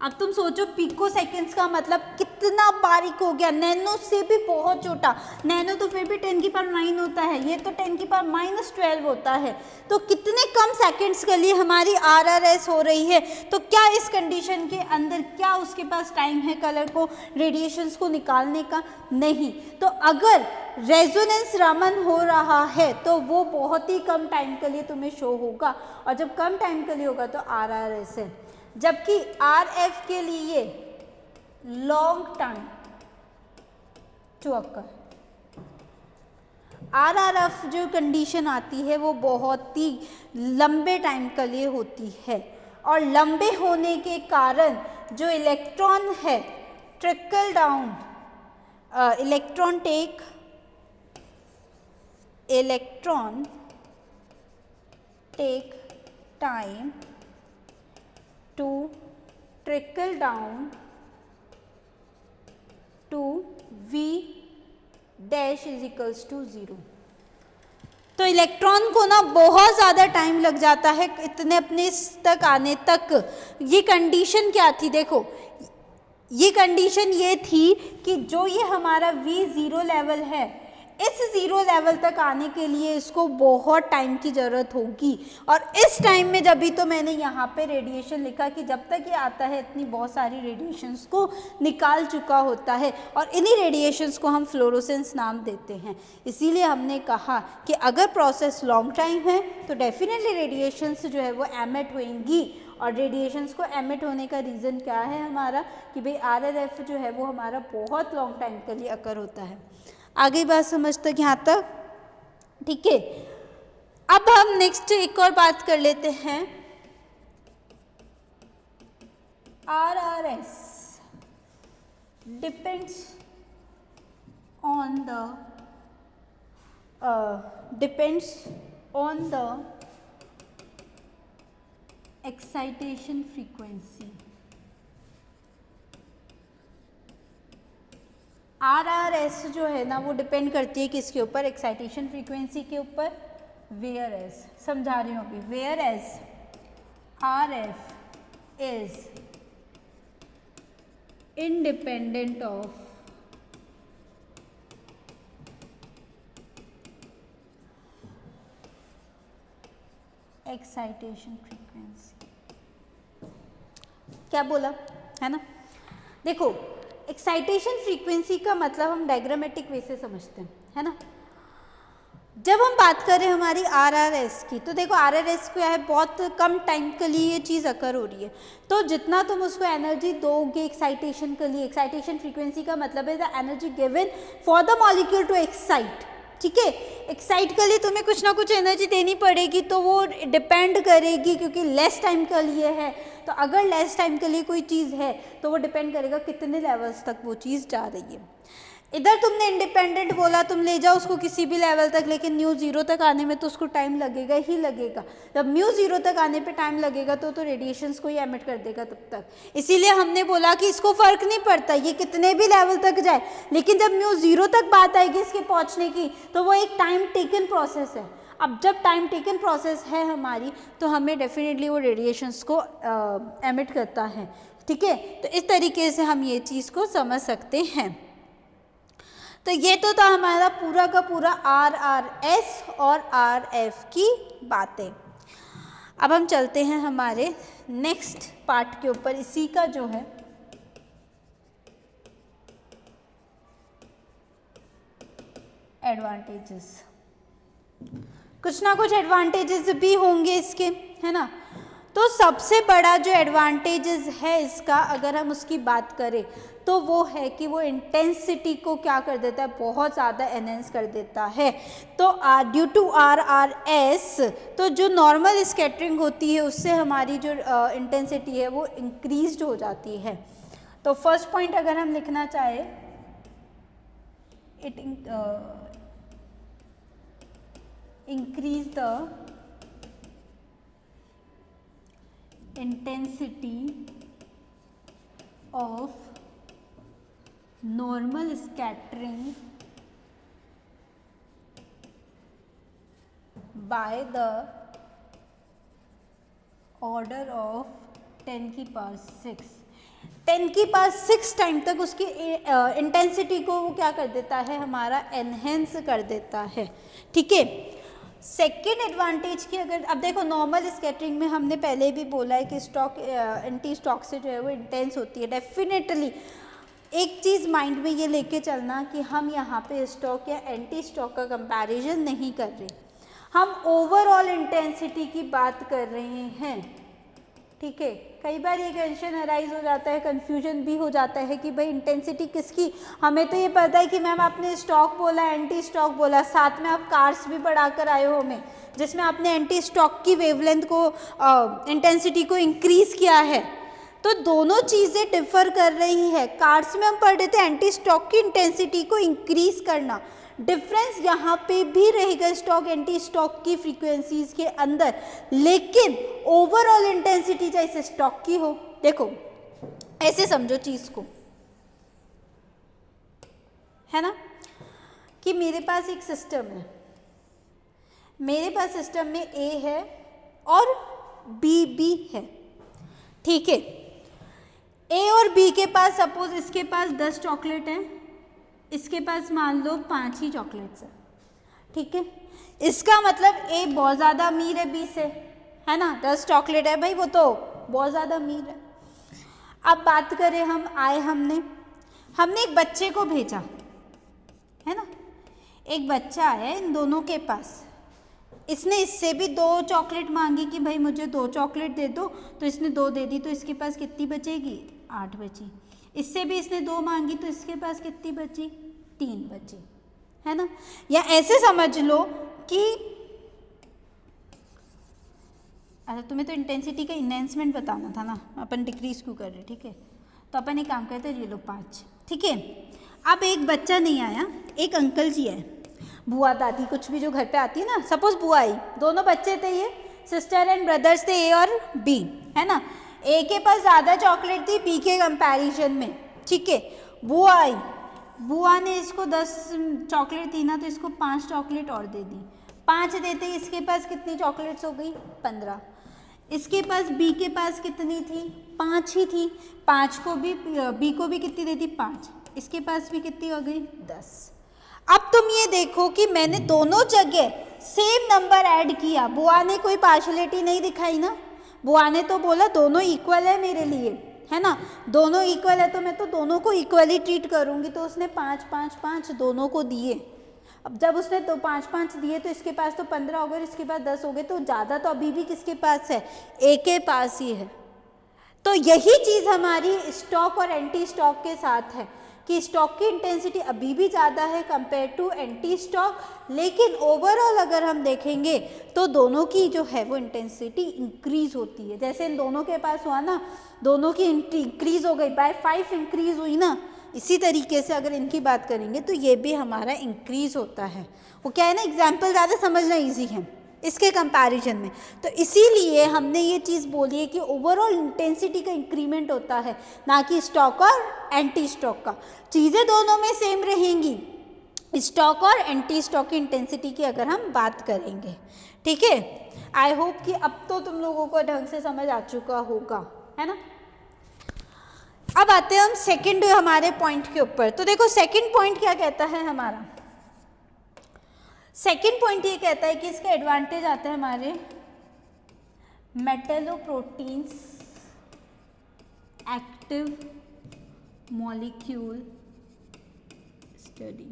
S1: अब तुम सोचो पिको सेकेंड्स का मतलब कितना बारीक हो गया, नैनो से भी बहुत छोटा. नैनो तो फिर भी 10 की पावर 9 होता है, ये तो 10 की पावर -12 होता है. तो कितने कम सेकेंड्स के लिए हमारी RRS हो रही है. तो क्या इस कंडीशन के अंदर क्या उसके पास टाइम है कलर को, रेडिएशंस को निकालने का? नहीं. तो अगर रेजोनेंस रमन हो रहा है तो वो बहुत ही कम टाइम के लिए तुम्हें शो होगा, और जब कम टाइम के लिए होगा तो RRS है. जबकि RF के लिए long time to occur, RRF जो कंडीशन आती है वो बहुत ही लंबे टाइम के लिए होती है, और लंबे होने के कारण जो इलेक्ट्रॉन है trickle down, electron take time to trickle down to V dash is equals to 0. तो इलेक्ट्रॉन को ना बहुत ज़्यादा टाइम लग जाता है इतने अपने तक आने तक. ये कंडीशन क्या थी, देखो ये कंडीशन ये थी कि जो ये हमारा V0 लेवल है, इस 0 लेवल तक आने के लिए इसको बहुत टाइम की ज़रूरत होगी. और इस टाइम में जब भी तो मैंने यहाँ पे रेडिएशन लिखा कि जब तक ये आता है इतनी बहुत सारी रेडिएशंस को निकाल चुका होता है, और इन्हीं रेडिएशंस को हम फ्लोरोसेंस नाम देते हैं. इसीलिए हमने कहा कि अगर प्रोसेस लॉन्ग टाइम है तो डेफिनेटली रेडिएशंस जो है वो एमिट होंगी. और रेडिएशंस को एमिट होने का रीज़न क्या है हमारा, कि भाई RRF जो है वो हमारा बहुत लॉन्ग टाइम के लिए अकर होता है. आगे बात समझ तक यहाँ तक ठीक है. अब हम नेक्स्ट एक और बात कर लेते हैं. RRS depends on the excitation frequency. RRS जो है ना वो डिपेंड करती है किसके ऊपर, एक्साइटेशन फ्रीक्वेंसी के ऊपर. वेयर एज, समझा रही हूँ अभी, whereas RF is independent of excitation frequency. क्या बोला, है ना। देखो एक्साइटेशन फ्रीक्वेंसी का मतलब हम डायग्रामेटिक वे से समझते हैं, है ना। जब हम बात करें हमारी RRS की, तो देखो RRS क्या है, बहुत कम टाइम के लिए ये चीज़ अकर हो रही है, तो जितना तुम उसको एनर्जी दोगे एक्साइटेशन के लिए, एक्साइटेशन फ्रीक्वेंसी का मतलब है the energy given for the molecule to excite, ठीक है। एक्साइट के लिए तुम्हें कुछ ना कुछ एनर्जी देनी पड़ेगी, तो वो डिपेंड करेगी, क्योंकि लेस टाइम के लिए है, तो अगर लेस टाइम के लिए कोई चीज़ है तो वो डिपेंड करेगा कितने लेवल्स तक वो चीज़ जा रही है। इधर तुमने इंडिपेंडेंट बोला, तुम ले जाओ उसको किसी भी लेवल तक, लेकिन म्यू 0 तक आने में तो उसको टाइम लगेगा ही लगेगा। जब म्यू 0 तक आने पे टाइम लगेगा तो रेडिएशंस को ही एमिट कर देगा तब तक। इसीलिए हमने बोला कि इसको फर्क नहीं पड़ता ये कितने भी लेवल तक जाए, लेकिन जब म्यू 0 तक बात आएगी इसके पहुंचने की, तो वो एक टाइम टेकन प्रोसेस है। अब जब टाइम टेकन प्रोसेस है हमारी, तो हमें डेफिनेटली वो रेडिएशंस को एमिट करता है, ठीक है। तो इस तरीके से हम ये चीज़ को समझ सकते हैं। तो ये तो था हमारा पूरा का पूरा RRS और RF की बातें। अब हम चलते हैं हमारे नेक्स्ट पार्ट के ऊपर, इसी का जो है एडवांटेजेस। कुछ ना कुछ एडवांटेजेस भी होंगे इसके, है ना। तो सबसे बड़ा जो एडवांटेजेस है इसका, अगर हम उसकी बात करें, तो वो है कि वो इंटेंसिटी को क्या कर देता है, बहुत ज़्यादा एनहेंस कर देता है। तो ड्यू टू RRS, तो जो नॉर्मल स्कैटरिंग होती है उससे हमारी जो इंटेंसिटी है वो इंक्रीज्ड हो जाती है। तो फर्स्ट पॉइंट अगर हम लिखना चाहे, it increase the intensity of normal scattering by the order of 10 की पावर 6। 10 की पावर 6 टाइम तक उसकी इंटेंसिटी को वो क्या कर देता है, हमारा एनहेंस कर देता है, ठीक है। सेकेंड एडवांटेज की अगर, अब देखो नॉर्मल स्कैटरिंग में हमने पहले भी बोला है कि स्टॉक एंटी स्टॉक से जो है वो इंटेंस होती है। डेफिनेटली एक चीज़ माइंड में ये लेके चलना कि हम यहाँ पे स्टॉक या एंटी स्टॉक का कंपैरिजन नहीं कर रहे, हम ओवरऑल इंटेंसिटी की बात कर रहे हैं, ठीक है। कई बार ये क्वेश्चन अराइज हो जाता है, कंफ्यूजन भी हो जाता है कि भाई इंटेंसिटी किसकी, हमें तो ये पता है कि मैम आपने स्टॉक बोला, एंटी स्टॉक बोला, साथ में आप कार्स भी पढ़ाकर आए हो हमें, जिसमें आपने एंटी स्टॉक की वेवलेंथ को इंटेंसिटी को इंक्रीज किया है। तो दोनों चीज़ें डिफर कर रही है। कार्स में हम पढ़ रहे थे एंटी स्टॉक की इंटेंसिटी को इंक्रीज करना, डिफरेंस यहाँ पे भी रहेगा स्टॉक एंटी स्टॉक की फ्रीक्वेंसीज के अंदर, लेकिन ओवरऑल इंटेंसिटी जैसे स्टॉक की हो। देखो ऐसे समझो चीज़ को, है ना, कि मेरे पास एक सिस्टम है, मेरे पास सिस्टम में A है और B भी है, ठीक है। A और B के पास, सपोज इसके पास 10 चॉकलेट हैं, इसके पास मान लो 5 ही चॉकलेट्स हैं, ठीक है। इसका मतलब A बहुत ज़्यादा अमीर है B से, है ना, 10 चॉकलेट है भाई, वो तो बहुत ज़्यादा अमीर है। अब बात करें हम, आए हमने एक बच्चे को भेजा, है ना, एक बच्चा है इन दोनों के पास, इसने इससे भी 2 चॉकलेट मांगी कि भाई मुझे 2 चॉकलेट दे दो, तो इसने 2 दे दी, तो इसके पास कितनी बचेगी, 8 बची। इससे भी इसने 2 मांगी तो इसके पास कितनी बची, 3 बची, है ना। या ऐसे समझ लो कि अच्छा तुम्हें तो इंटेंसिटी का इनहेंसमेंट बताना था ना, अपन डिक्रीज क्यों कर रहे, ठीक है। तो अपन एक काम करते हैं, ये लो 5, ठीक है। अब एक बच्चा नहीं आया, एक अंकल जी आए, बुआ दादी कुछ भी जो घर पे आती है ना, सपोज बुआ आई, दोनों बच्चे थे, ये सिस्टर एंड ब्रदर्स थे A और B, है ना। A के पास ज़्यादा चॉकलेट थी B के कंपैरिजन में, ठीक है। बुआ आई, बुआ ने इसको 10 चॉकलेट थी ना, तो इसको 5 चॉकलेट और दे दी, 5 देते ही इसके पास कितनी चॉकलेट्स हो गई, 15। इसके पास B के पास कितनी थी, 5 ही थी, 5 को भी B को भी कितनी दे दी, 5, इसके पास भी कितनी हो गई, 10। अब तुम ये देखो कि मैंने दोनों जगह सेम नंबर ऐड किया, बुआ ने कोई पार्शलिटी नहीं दिखाई ना, बुआ ने तो बोला दोनों इक्वल है मेरे लिए, है ना, दोनों इक्वल है तो मैं तो दोनों को इक्वली ट्रीट करूँगी। तो उसने 5 5 5 दोनों को दिए। अब जब उसने तो 5 5 दिए तो इसके पास तो 15 हो गए, इसके पास 10 हो गए, तो ज़्यादा तो अभी भी किसके पास है, ए के पास ही है। तो यही चीज़ हमारी स्टॉक और एंटी स्टॉक के साथ है कि स्टॉक की इंटेंसिटी अभी भी ज़्यादा है कंपेयर टू एंटी स्टॉक, लेकिन ओवरऑल अगर हम देखेंगे तो दोनों की जो है वो इंटेंसिटी इंक्रीज होती है। जैसे इन दोनों के पास हुआ ना, दोनों की इंक्रीज हो गई, बाय 5 इंक्रीज हुई ना, इसी तरीके से अगर इनकी बात करेंगे तो ये भी हमारा इंक्रीज होता है। वो क्या है ना, एग्जाम्पल ज़्यादा समझना ईजी है इसके कंपैरिजन में। तो इसीलिए हमने ये चीज़ बोली है कि ओवरऑल इंटेंसिटी का इंक्रीमेंट होता है, ना कि स्टॉक और एंटी स्टॉक का। चीज़ें दोनों में सेम रहेंगी, स्टॉक और एंटी स्टॉक की इंटेंसिटी की अगर हम बात करेंगे। ठीक है, आई होप कि अब तो तुम लोगों को ढंग से समझ आ चुका होगा, है ना। अब आते हैं हम सेकंड हमारे पॉइंट के ऊपर। तो देखो सेकंड पॉइंट क्या कहता है हमारा, सेकेंड पॉइंट ये कहता है कि इसके एडवांटेज आते हैं हमारे मेटलोप्रोटीन्स एक्टिव मॉलिक्यूल स्टडी।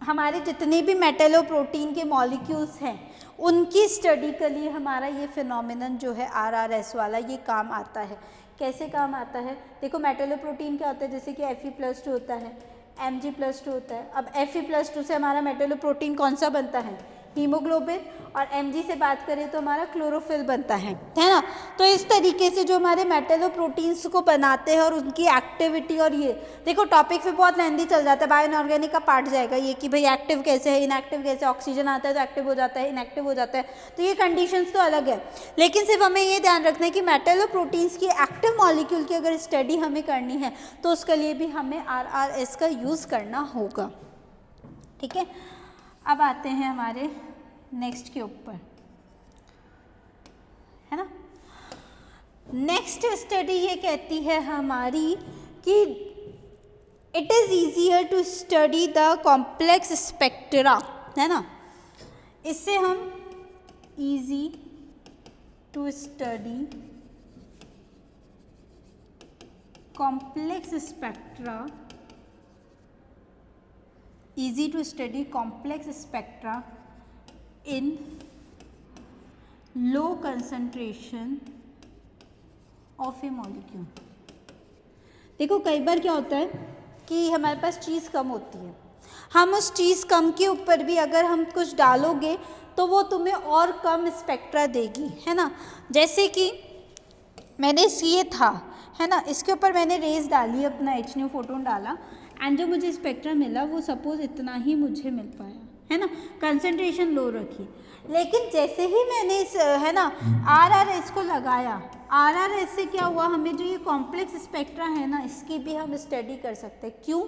S1: हमारे जितने भी मेटलोप्रोटीन के मॉलिक्यूल्स हैं उनकी स्टडी के लिए हमारा ये फिनोमिनन जो है RRS वाला ये काम आता है। कैसे काम आता है, देखो मेटलोप्रोटीन क्या होता है, जैसे कि Fe+2 होता है, Mg+2 होता है। अब Fe+2 से हमारा मेटलोप्रोटीन कौन सा बनता है, हीमोग्लोबिन, और Mg से बात करें तो हमारा क्लोरोफिल बनता है ना। तो इस तरीके से जो हमारे मेटलोप्रोटीन्स को बनाते हैं और उनकी एक्टिविटी, और ये देखो टॉपिक पे बहुत लेंदी चल जाता है, बायो इनऑर्गेनिक का पार्ट जाएगा ये कि भाई एक्टिव कैसे है, इनएक्टिव कैसे, ऑक्सीजन आता है तो एक्टिव हो जाता है, इनएक्टिव हो जाता है, तो ये कंडीशंस तो अलग है। लेकिन सिर्फ हमें ये ध्यान रखना है कि मेटलोप्रोटीन्स की एक्टिव मॉलिक्यूल की अगर स्टडी हमें करनी है तो उसके लिए भी हमें RRS का यूज़ करना होगा। ठीक है, अब आते हैं हमारे नेक्स्ट के ऊपर, है ना। नेक्स्ट स्टडी ये कहती है हमारी कि it is easier to study the complex spectra, है ना। इससे हम easy to study complex spectra, easy to study complex spectra in low concentration of a molecule। देखो कई बार क्या होता है कि हमारे पास चीज़ कम होती है, हम उस चीज़ कम के ऊपर भी अगर हम कुछ डालोगे तो वो तुम्हें और कम स्पेक्ट्रा देगी, है ना। जैसे कि मैंने ये था, है ना, इसके ऊपर मैंने रेज डाली, अपना HNO फोटोन डाला, एंड जो मुझे स्पेक्ट्रा मिला वो सपोज इतना ही मुझे मिल पाया, है ना, कंसंट्रेशन लो रखी। लेकिन जैसे ही मैंने इस, है ना, RRS को लगाया, RRS से क्या हुआ, हमें जो ये कॉम्प्लेक्स स्पेक्ट्रा है ना इसकी भी हम स्टडी कर सकते हैं। क्यों,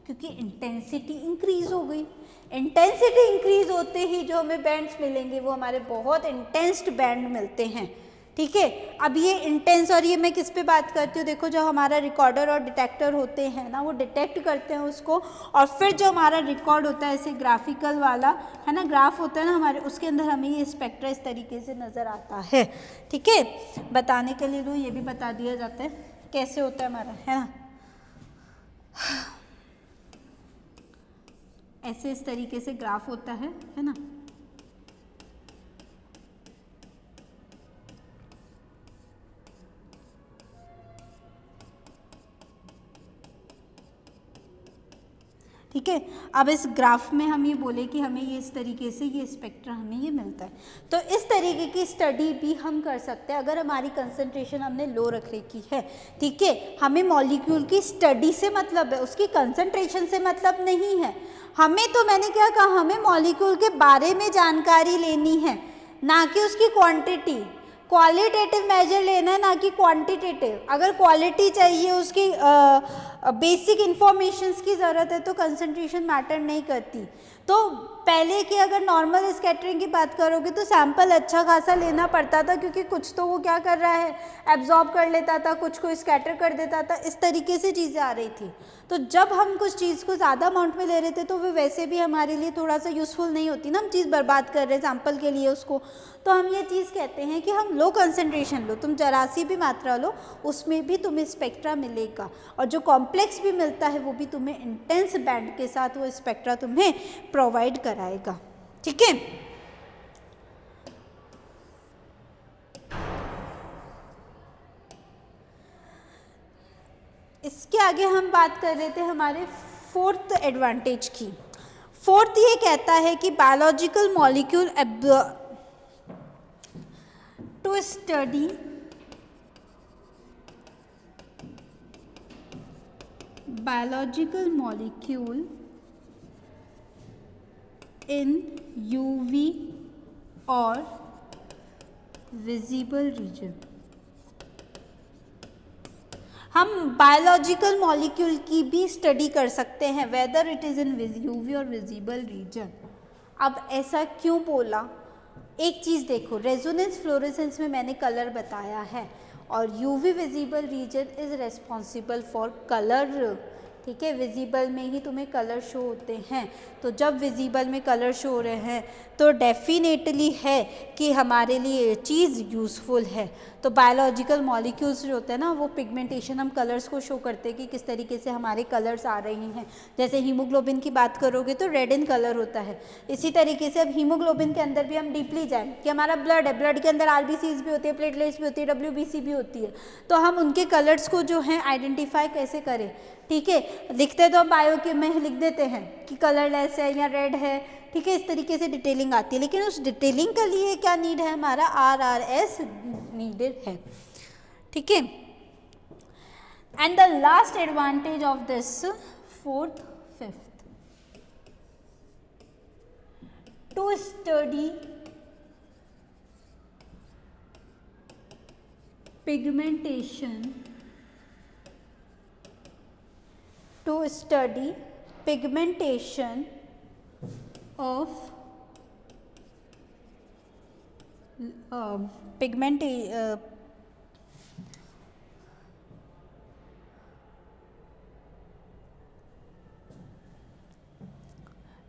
S1: क्योंकि इंटेंसिटी इंक्रीज हो गई। इंटेंसिटी इंक्रीज होते ही जो हमें बैंड्स मिलेंगे वो हमारे बहुत इंटेंस्ड बैंड मिलते हैं। ठीक है, अब ये इंटेंस, और ये मैं किस पे बात करती हूँ, देखो जो हमारा रिकॉर्डर और डिटेक्टर होते हैं ना, वो डिटेक्ट करते हैं उसको, और फिर जो हमारा रिकॉर्ड होता है ऐसे ग्राफिकल वाला, है ना, ग्राफ होता है ना हमारे, उसके अंदर हमें ये स्पेक्ट्रा इस तरीके से नज़र आता है। ठीक है, बताने के लिए तो ये भी बता दिया जाता है कैसे होता है हमारा, है ना, ऐसे इस तरीके से ग्राफ होता है ना। ठीक है, अब इस ग्राफ में हम ये बोले कि हमें ये इस तरीके से ये स्पेक्ट्रा हमें ये मिलता है, तो इस तरीके की स्टडी भी हम कर सकते हैं अगर हमारी कंसंट्रेशन हमने लो रख रखी है। ठीक है, हमें मॉलिक्यूल की स्टडी से मतलब है, उसकी कंसंट्रेशन से मतलब नहीं है हमें। तो मैंने क्या कहा, हमें मॉलिक्यूल के बारे में जानकारी लेनी है, ना कि उसकी क्वांटिटी। क्वालिटेटिव मेजर लेना है, ना कि क्वांटिटेटिव। अगर क्वालिटी चाहिए उसकी बेसिक इंफॉर्मेशंस की ज़रूरत है तो कंसंट्रेशन मैटर नहीं करती। तो पहले की अगर नॉर्मल स्कैटरिंग की बात करोगे तो सैंपल अच्छा खासा लेना पड़ता था, क्योंकि कुछ तो वो क्या कर रहा है, एब्जॉर्ब कर लेता था, कुछ को स्कैटर कर देता था, इस तरीके से चीज़ें आ रही थी। तो जब हम कुछ चीज़ को ज़्यादा अमाउंट में ले रहे थे तो वो वैसे भी हमारे लिए थोड़ा सा यूज़फुल नहीं होती ना, हम चीज़ बर्बाद कर रहे हैं सैंपल के लिए उसको। तो हम ये चीज़ कहते हैं कि हम लो कंसंट्रेशन लो, तुम जरा सी भी मात्रा लो उसमें भी तुम्हें स्पेक्ट्रा मिलेगा, और जो कॉम्प्लेक्स भी मिलता है वो भी तुम्हें इंटेंस बैंड के साथ वो स्पेक्ट्रा तुम्हें प्रोवाइड कराएगा। ठीक है, इसके आगे हम बात कर रहे थे हमारे फोर्थ एडवांटेज की। फोर्थ ये कहता है कि biological molecule to study biological molecule in UV or visible region। हम बायोलॉजिकल मॉलिक्यूल की भी स्टडी कर सकते हैं whether it is in UV और विजिबल रीजन। अब ऐसा क्यों बोला, एक चीज़ देखो, रेजोनेंस फ्लोरेसेंस में मैंने कलर बताया है और UV visible region is responsible for colour. ठीक है, विजिबल में ही तुम्हें कलर शो होते हैं, तो जब विजिबल में कलर शो हो रहे हैं तो डेफिनेटली है कि हमारे लिए ये चीज़ यूज़फुल है। तो बायोलॉजिकल मॉलिक्यूल्स जो होते हैं ना, वो पिगमेंटेशन, हम कलर्स को शो करते हैं कि किस तरीके से हमारे कलर्स आ रही हैं। जैसे हीमोग्लोबिन की बात करोगे तो रेड इन कलर होता है, इसी तरीके से अब हीमोग्लोबिन के अंदर भी हम डीपली जाएँ कि हमारा ब्लड है, ब्लड के अंदर RBCs भी होती है, प्लेटलेट्स भी होती है, WBC भी होती है, तो हम उनके कलर्स को जो है आइडेंटिफाई कैसे करें। ठीक है, लिखते तो हम बायो के में लिख देते हैं कि कलरलेस है या रेड है, ठीक है, इस तरीके से डिटेलिंग आती है, लेकिन उस डिटेलिंग के लिए क्या नीड है, हमारा RRS नीडेड है। ठीक है, and the last advantage of this fourth fifth, to study pigmentation, to study pigmentation of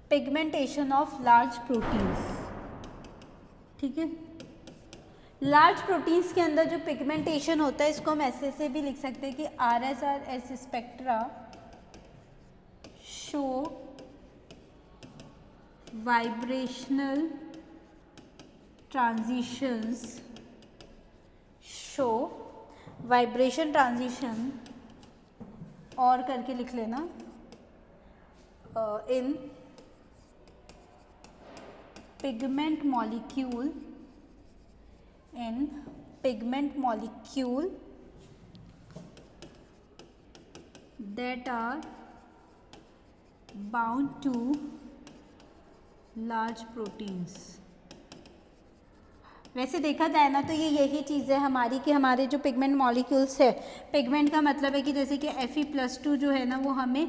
S1: pigmentation of large proteins. ठीक है, लार्ज प्रोटीन्स के अंदर जो पिगमेंटेशन होता है इसको हम ऐसे से भी लिख सकते हैं कि RSRS spectra show vibrational transitions, show vibration transition, और करके लिख लेना in pigment molecule, in pigment molecule that are bound to large proteins। वैसे देखा जाए ना तो ये यही चीज़ है हमारी कि हमारे जो पिगमेंट मॉलिक्यूल्स है, पिगमेंट का मतलब है कि जैसे कि Fe+2 जो है ना वो हमें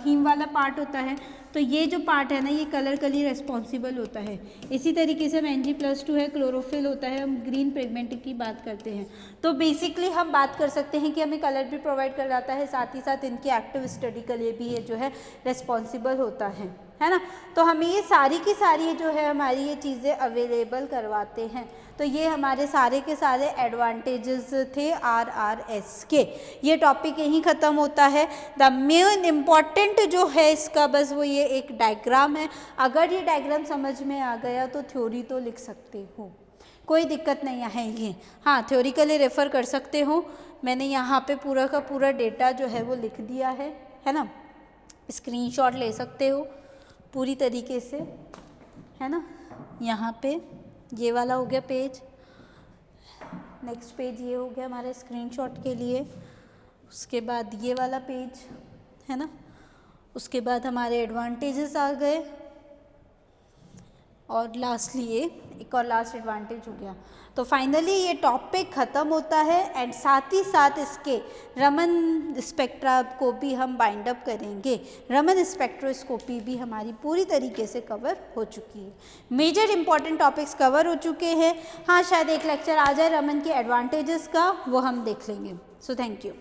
S1: हीम वाला पार्ट होता है, तो ये जो पार्ट है ना ये कलर के लिए रिस्पॉन्सिबल होता है। इसी तरीके से Mg+2 है, क्लोरोफिल होता है, हम ग्रीन पिगमेंट की बात करते हैं। तो बेसिकली हम बात कर सकते हैं कि हमें कलर भी प्रोवाइड कर जाता है, साथ ही साथ इनकी एक्टिव स्टडी के लिए भी ये जो है रिस्पॉन्सिबल होता है ना। तो हमें ये सारी की सारी जो है हमारी ये चीज़ें अवेलेबल करवाते हैं। तो ये हमारे सारे के सारे एडवांटेजेस थे RRS के। ये टॉपिक यहीं ख़त्म होता है। द मेन इम्पॉर्टेंट जो है इसका बस वो ये एक डायग्राम है। अगर ये डायग्राम समझ में आ गया तो थ्योरी तो लिख सकते हो, कोई दिक्कत नहीं आएगी। हाँ, थ्योरिकली रेफ़र कर सकते हो। मैंने यहाँ पे पूरा का पूरा डेटा जो है वो लिख दिया है ना। स्क्रीनशॉट ले सकते हो पूरी तरीके से, है ना। यहाँ पे ये वाला हो गया पेज, नेक्स्ट पेज ये हो गया हमारे स्क्रीनशॉट के लिए, उसके बाद ये वाला पेज है ना, उसके बाद हमारे एडवांटेजेस आ गए, और लास्टली ये एक और लास्ट एडवांटेज हो गया। तो फाइनली ये टॉपिक ख़त्म होता है एंड साथ ही साथ इसके रमन स्पेक्ट्रा को भी हम बाइंड अप करेंगे। रमन स्पेक्ट्रोस्कोपी भी हमारी पूरी तरीके से कवर हो चुकी है। मेजर इंपॉर्टेंट टॉपिक्स कवर हो चुके हैं। हाँ, शायद एक लेक्चर आ जाए रमन के एडवांटेजेस का, वो हम देख लेंगे। So thank you.